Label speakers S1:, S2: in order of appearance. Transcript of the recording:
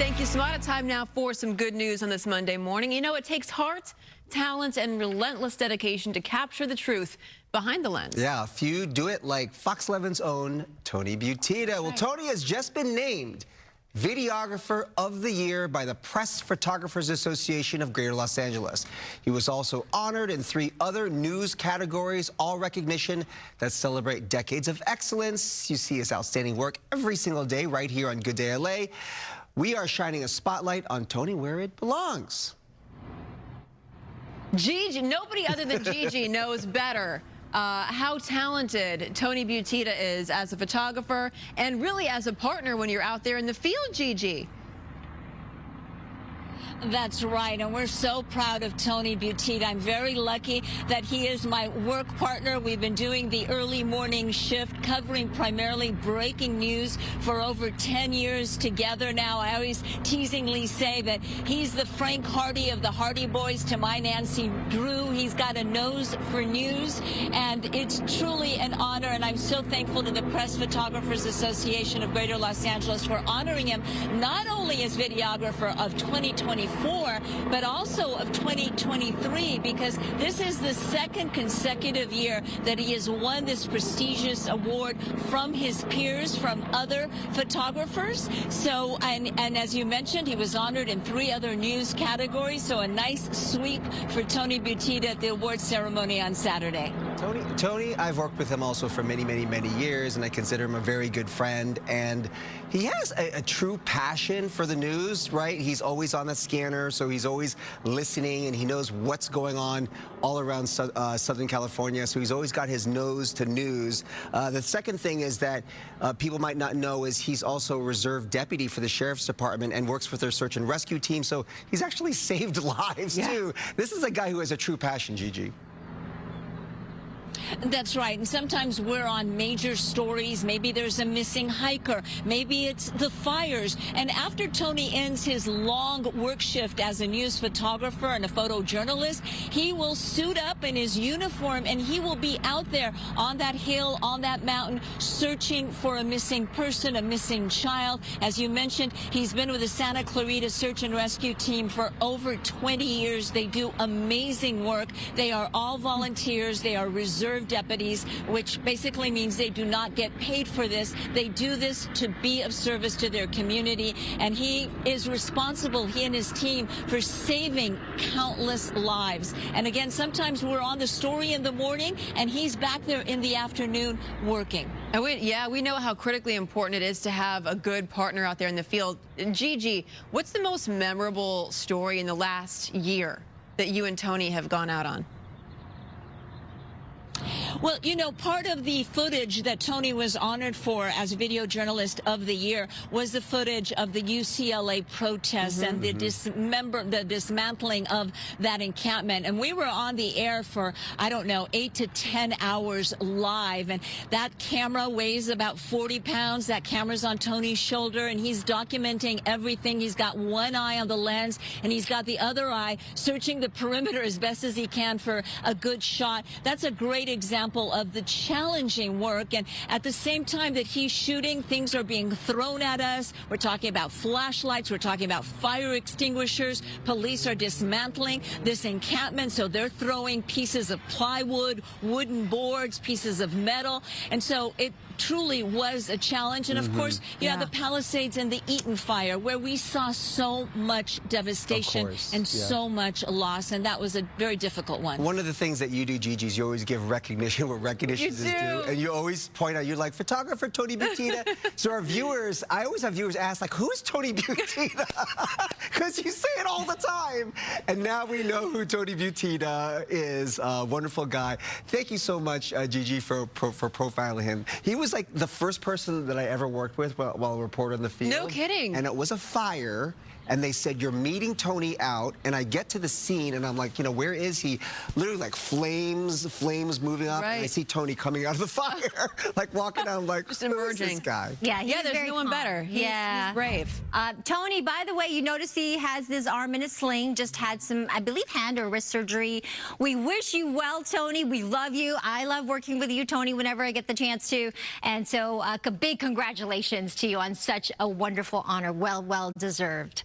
S1: Thank you. So out of time now for some good news on this Monday morning. You know, it takes heart, talent, and relentless dedication to capture the truth behind the lens.
S2: Yeah, a few do it like Fox 11's own Tony Buttitta. Well, Tony has just been named Videographer of the Year by the Press Photographers Association of Greater Los Angeles. He was also honored in 3 other news categories, all recognition that celebrate decades of excellence. You see his outstanding work every single day right here on Good Day LA. We are shining a spotlight on Tony where it belongs.
S1: Gigi, nobody other than Gigi knows better how talented Tony Buttitta is as a photographer and really as a partner when you're out there in the field, Gigi.
S3: That's right, and we're so proud of Tony Buttitta. I'm very lucky that he is my work partner. We've been doing the early morning shift, covering primarily breaking news for over 10 years together now. I always teasingly say that he's the Frank Hardy of the Hardy Boys to my Nancy Drew. He's got a nose for news, and it's truly an honor, and I'm so thankful to the Press Photographers Association of Greater Los Angeles for honoring him not only as Videographer of 2024, but also of 2023, because this is the 2nd consecutive year that he has won this prestigious award from his peers, from other photographers. So, and as you mentioned, he was honored in 3 other news categories. So a nice sweep for Tony Buttitta at the award ceremony on Saturday.
S2: Tony, I've worked with him also for many, many, many years, and I consider him a very good friend. And he has a true passion for the news, right? He's always on the scanner, so he's always listening, and he knows what's going on all around Southern California. So he's always got his nose to news. The second thing is that people might not know is he's also a reserve deputy for the Sheriff's Department and works with their search and rescue team. So he's actually saved lives, too. This is a guy who has a true passion, Gigi.
S3: That's right. And sometimes we're on major stories. Maybe there's a missing hiker. Maybe it's the fires. And after Tony ends his long work shift as a news photographer and a photojournalist, he will suit up in his uniform and he will be out there on that hill, on that mountain, searching for a missing person, a missing child. As you mentioned, he's been with the Santa Clarita Search and Rescue Team for over 20 years. They do amazing work. They are all volunteers. They are reserve deputies, which basically means they do not get paid for this. They do this to be of service to their community, and he is responsible, he and his team, for saving countless lives. And again, sometimes we're on the story in the morning, and he's back there in the afternoon working.
S1: And we know how critically important it is to have a good partner out there in the field. Gigi, what's the most memorable story in the last year that you and Tony have gone out on?
S3: Well, you know, part of the footage that Tony was honored for as Video Journalist of the Year was the footage of the UCLA protests and the dismantling of that encampment. And we were on the air for, I don't know, 8 to 10 hours live. And that camera weighs about 40 pounds. That camera's on Tony's shoulder, and he's documenting everything. He's got one eye on the lens, and he's got the other eye searching the perimeter as best as he can for a good shot. That's a great example of the challenging work, and at the same time that he's shooting, things are being thrown at us. We're talking about flashlights, we're talking about fire extinguishers. Police are dismantling this encampment, so they're throwing pieces of plywood, wooden boards, pieces of metal, and so it truly was a challenge. And of course, you have the Palisades and the Eaton fire, where we saw so much devastation and so much loss, and that was a very difficult one.
S2: One of the things that you do, Gigi, is you always give recognition where recognition is due, and you always point out, you're like, photographer Tony Buttitta. So our viewers, I always have viewers ask, like, who's Tony Buttitta? Because you say it all the time. And now we know who Tony Buttitta is. Wonderful guy. Thank you so much, Gigi, for profiling him. He was like the first person that I ever worked with while a reporter in the field.
S1: No kidding.
S2: And it was a fire. and they said, you're meeting Tony out, and I get to the scene, and I'm like, you know, where is he? Literally, like, flames moving up, and I see Tony coming out of the fire, like, walking out, I'm like,
S1: just emerging.
S2: Who is this guy?
S4: Yeah,
S1: there's no one better. He's brave.
S4: Tony, by the way, you notice he has his arm in a sling, just had some, I believe, hand or wrist surgery. We wish you well, Tony. We love you. I love working with you, Tony, whenever I get the chance to. And so big congratulations to you on such a wonderful honor. Well deserved.